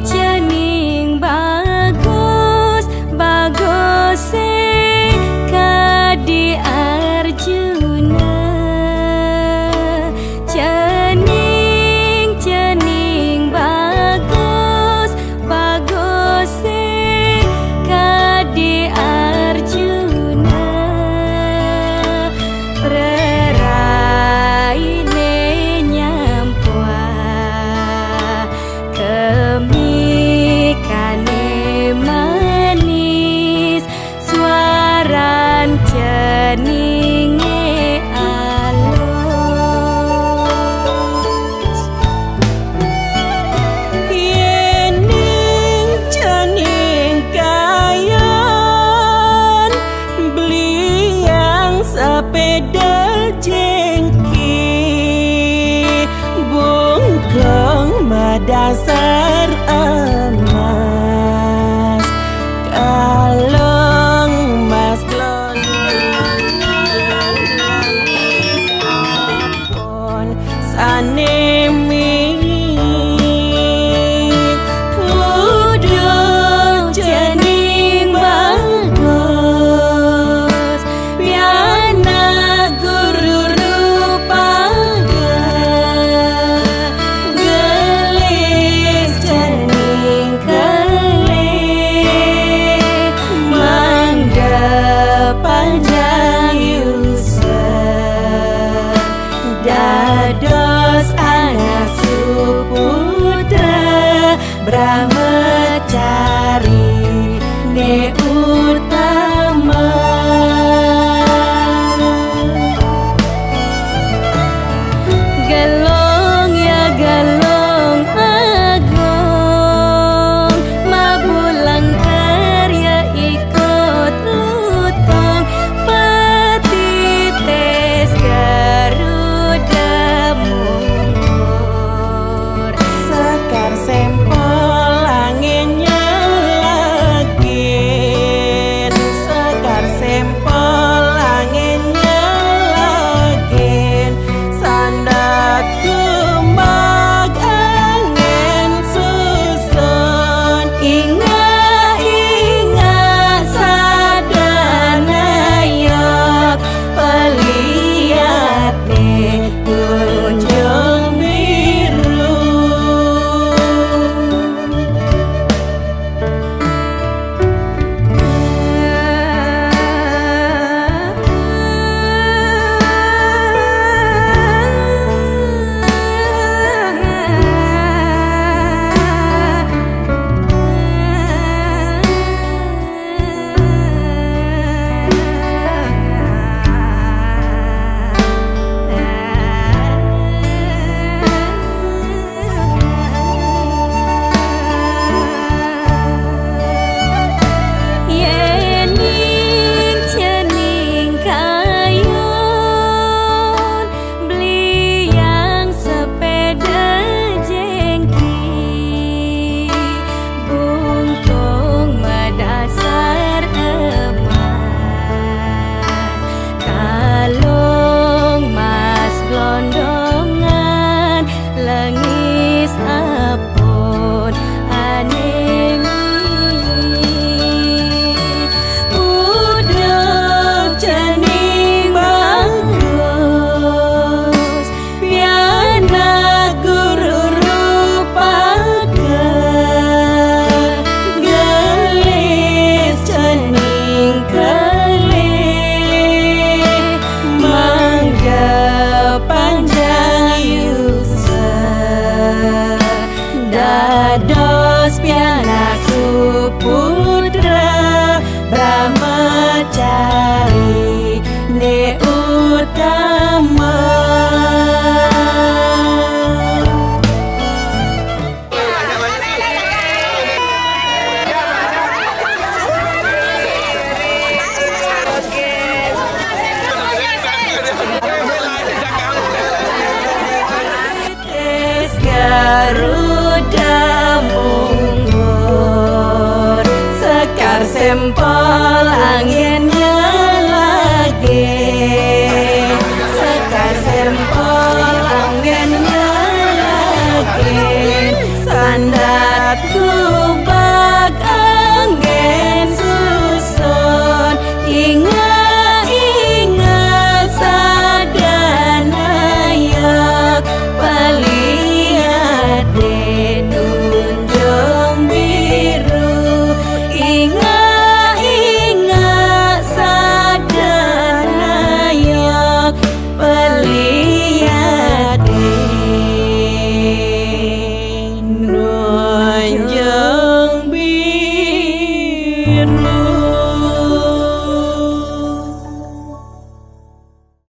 Cening bagus bagus Kadi Arjuna. Cening bagus bagus Kadi Arjuna. Preraine nyampuan kemikane manis suaran ceninge alus. Yening cening kayan beliang sepeda jengki bungkeng madasar emas kalung mas klonangan langis apun sanemi kudu cening bagus piana guru rupaga gelis cening kelik mangga panjang yusen dados anak suputra brahmacari ne utama. Gelong ya gelong agung mabulang karya ikut lutong petites garuda mungkur sekar sempol Empang